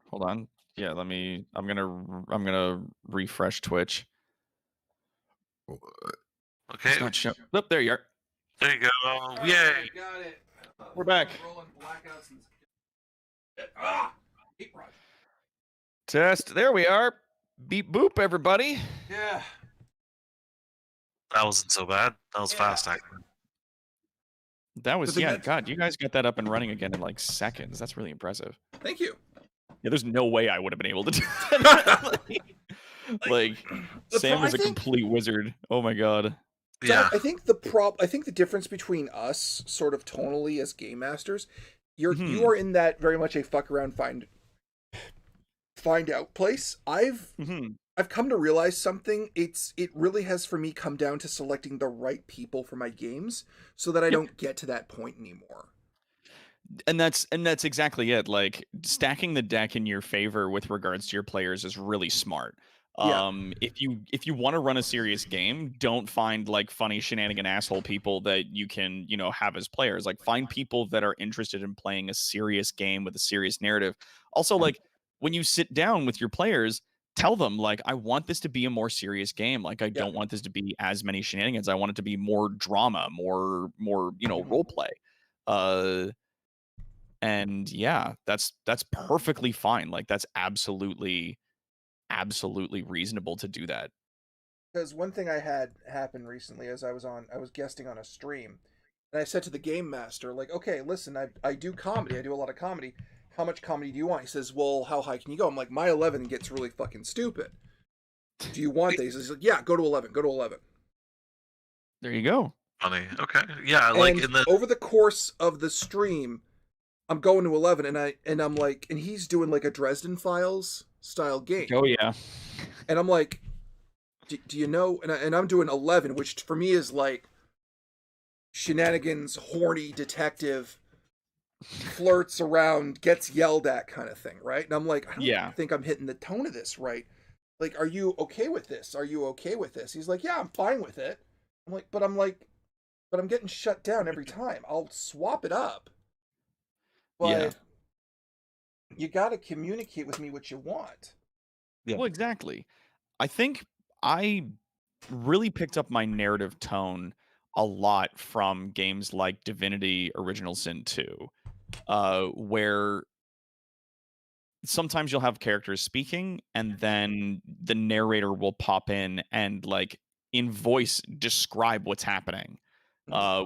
Hold on. Yeah, let me. I'm gonna refresh Twitch. Okay, It's not showing. Oh, there you are. there you go. Yay! Got it. We're back. Rolling blackouts and hate project. Test. There we are. Beep boop, everybody. Yeah. That wasn't so bad. That was Yeah. fast, actually. That was The thing yeah. that- God, you guys got that up and running again in like seconds. That's really impressive. Thank you. Yeah, there's no way I would have been able to do that. like Sam is a complete wizard. Oh my god. Yeah. I think I think the difference between us, sort of tonally as game masters, you are in that very much a fuck around find out place. I've come to realize something. It really has for me come down to selecting the right people for my games so that I don't get to that point anymore. And that's exactly it. Like stacking the deck in your favor with regards to your players is really smart. If you want to run a serious game, don't find like funny shenanigan asshole people that you can, have as players. Like find people that are interested in playing a serious game with a serious narrative. Also, like when you sit down with your players, tell them like, I want this to be a more serious game. Like I don't want this to be as many shenanigans. I want it to be more drama, more role play. And yeah, that's perfectly fine. Like that's absolutely reasonable to do that. Because one thing I had happen recently as I was guesting on a stream, and I said to the game master, like, okay, listen, I do comedy, I do a lot of comedy. How much comedy do you want? He says, well, how high can you go? I'm like, my 11 gets really fucking stupid. Do you want these? He's like, yeah, go to 11, go to 11. There you go. Funny. Okay. Yeah, like over the course of the stream, I'm going to 11, and I'm like, and he's doing like a Dresden Files style game. Oh yeah. And I'm like, do you know? And I'm doing 11, which for me is like shenanigans, horny detective, flirts around, gets yelled at kind of thing, right? And I'm like, I don't think I'm hitting the tone of this right. Like, are you okay with this? Are you okay with this? He's like, yeah, I'm fine with it. But I'm getting shut down every time. I'll swap it up. But you got to communicate with me what you want. Yeah. Well, exactly. I think I really picked up my narrative tone a lot from games like Divinity Original Sin 2, where sometimes you'll have characters speaking and then the narrator will pop in and like in voice describe what's happening.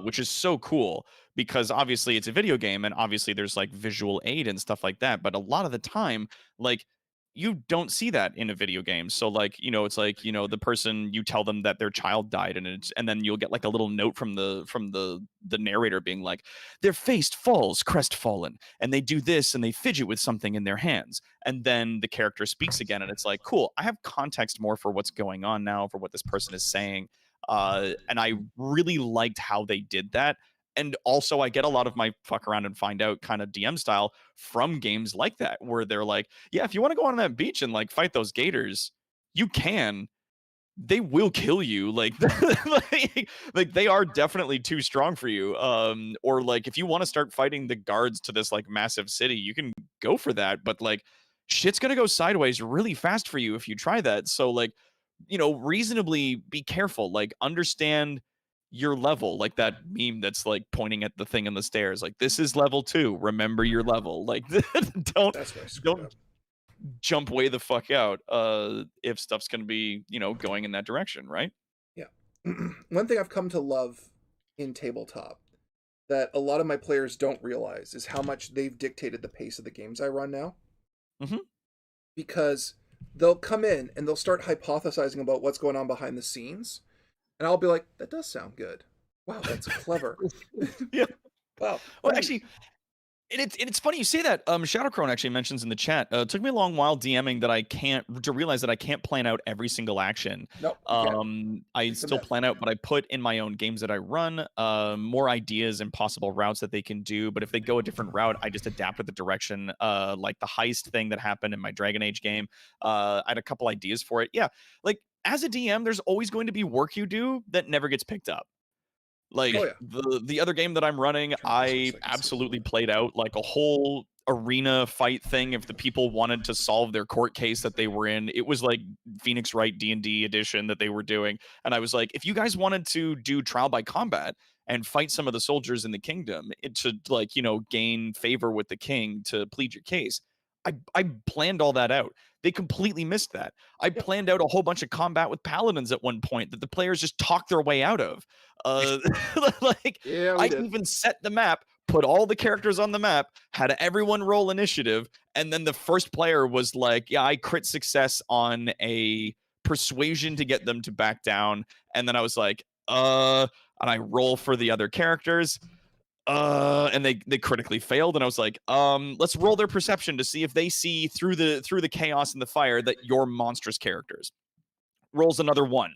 Which is so cool because obviously it's a video game and obviously there's like visual aid and stuff like that. But a lot of the time, like you don't see that in a video game. So like, it's like, the person, you tell them that their child died and then you'll get like a little note from the narrator being like, their face falls crestfallen and they do this and they fidget with something in their hands. And then the character speaks again and it's like, cool, I have context more for what's going on now, for what this person is saying. And I really liked how they did that. And also I get a lot of my fuck around and find out kind of DM style from games like that, where they're like, yeah, if you want to go on that beach and like fight those gators, you can. They will kill you. Like, like they are definitely too strong for you. Or like if you want to start fighting the guards to this like massive city, you can go for that. But like shit's gonna go sideways really fast for you if you try that. So like, reasonably be careful, like understand your level, like that meme that's like pointing at the thing on the stairs, like this is level 2, remember your level, like don't jump way the fuck out if stuff's gonna be going in that direction, right? One thing I've come to love in tabletop that a lot of my players don't realize is how much they've dictated the pace of the games I run now. Because they'll come in and they'll start hypothesizing about what's going on behind the scenes. And I'll be like, that does sound good. Wow, that's clever. Yeah. Wow. Well, actually, it's funny you say that. Shadowcrone actually mentions in the chat. It took me a long while DMing to realize that I can't plan out every single action. Nope. I still plan out, but I put in my own games that I run more ideas and possible routes that they can do. But if they go a different route, I just adapt with the direction. Like the heist thing that happened in my Dragon Age game. I had a couple ideas for it. Yeah, like as a DM, there's always going to be work you do that never gets picked up. Like the other game that I'm running, I absolutely played out like a whole arena fight thing if the people wanted to solve their court case that they were in. It was like Phoenix Wright D&D edition that they were doing. And I was like, if you guys wanted to do trial by combat and fight some of the soldiers in the kingdom to like, you know, gain favor with the king to plead your case, I planned all that out. They completely missed that. I planned out a whole bunch of combat with paladins at one point that the players just talked their way out of. Like, I even set the map, put all the characters on the map, had everyone roll initiative, and then the first player was like, yeah, I crit success on a persuasion to get them to back down. And then I was like, and I roll for the other characters. And they critically failed, and I was like, let's roll their perception to see if they see through the chaos and the fire that you're monstrous characters. Rolls another 1.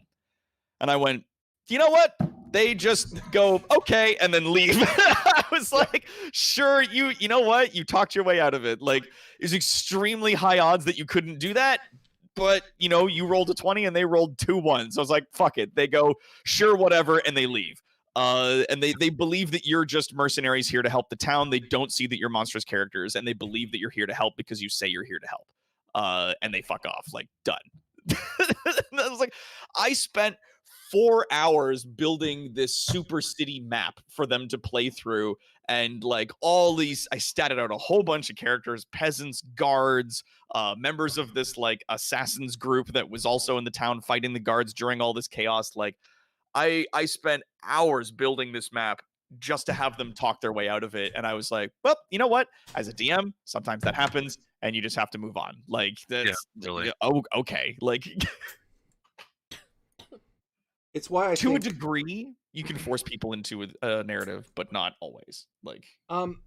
And I went, you know what? They just go, okay, and then leave. I was like, sure, you know what? You talked your way out of it. Like, it's extremely high odds that you couldn't do that. But, you know, you rolled a 20 and they rolled 2 1s. So I was like, fuck it. They go, sure, whatever, and they leave. And they believe that you're just mercenaries here to help the town. They don't see that you're monstrous characters, and they believe that you're here to help because you say you're here to help. And they fuck off. Like, done. I was like, I spent 4 hours building this super city map for them to play through, and like all these, I statted out a whole bunch of characters, peasants, guards, members of this like assassins group that was also in the town fighting the guards during all this chaos. Like, I spent hours building this map just to have them talk their way out of it. And I was like, well, you know what? As a DM, sometimes that happens and you just have to move on. Like, that's really. Oh, okay. Like, it's why to a degree, you can force people into a narrative, but not always. Like,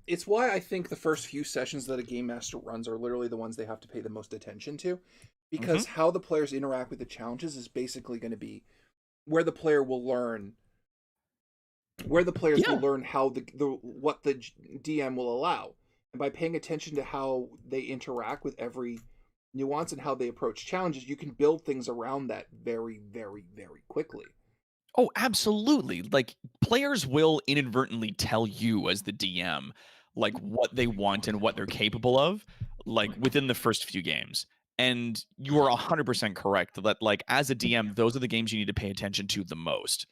it's why I think the first few sessions that a game master runs are literally the ones they have to pay the most attention to, because how the players interact with the challenges is basically going to be where the player will learn, where the players will learn how what the DM will allow. And by paying attention to how they interact with every nuance and how they approach challenges, you can build things around that very, very, very quickly. Oh, absolutely. Like, players will inadvertently tell you as the DM, like, what they want and what they're capable of, like, within the first few games. And you are 100% correct that, like, as a DM, those are the games you need to pay attention to the most.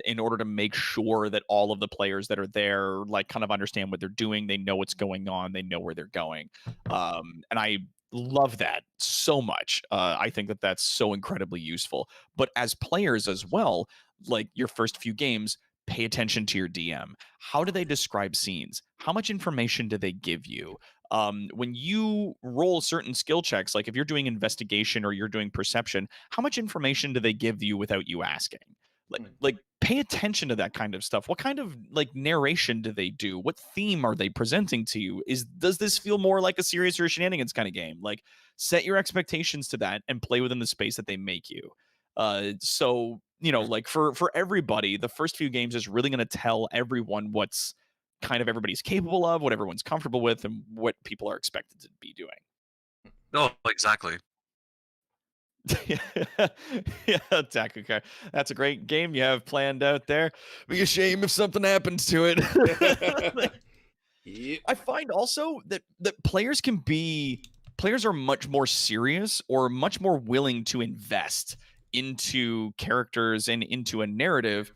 In order to make sure that all of the players that are there, like, kind of understand what they're doing. They know what's going on. They know where they're going. And I love that so much. I think that that's so incredibly useful. But as players as well, like, your first few games, pay attention to your DM. How do they describe scenes? How much information do they give you? When you roll certain skill checks, like if you're doing investigation or you're doing perception, how much information do they give you without you asking? Like pay attention to that kind of stuff. What kind of like narration do they do? What theme are they presenting to you? Does this feel more like a serious or shenanigans kind of game? Like, set your expectations to that and play within the space that they make you. So, you know, like for everybody, the first few games is really going to tell everyone what's kind of everybody's capable of, what everyone's comfortable with, and what people are expected to be doing. No, exactly. Yeah, Takukai. That's a great game you have planned out there. Be a shame if something happens to it. I find also that players are much more serious or much more willing to invest into characters and into a narrative